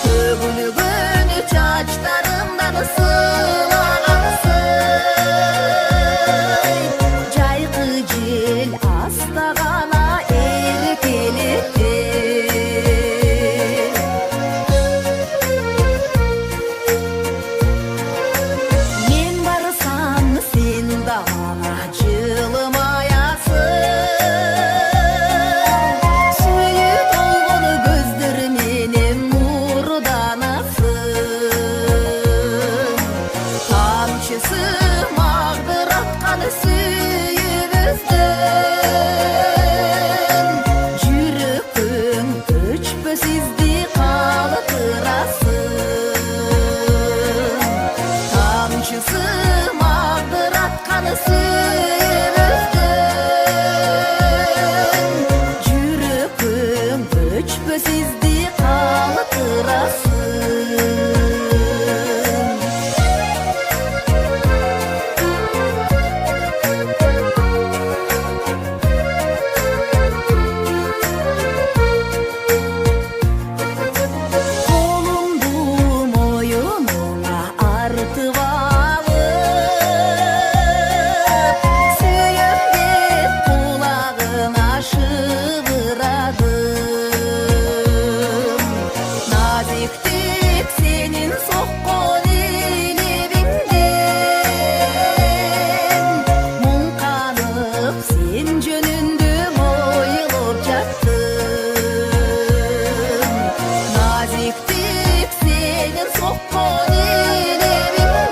Tövülgün çaçlarımdan ısılağansın, caygıcıl astağana erkeletti. Men barsan sen dağına cılmayasın, suyu dolgun gözlerimin nurdanasın. Tamçısı mağdıratkan suyumuzdan, jürükün öçpösizdi kalıtırasın. Tamçısı mağdıratkan suyumuzdan, jürükün öçpösizdi kalıtırasın. Kolumdu moyununa artıp alıp, suyumdep kulağına şıvıradım. Naziktik senin sok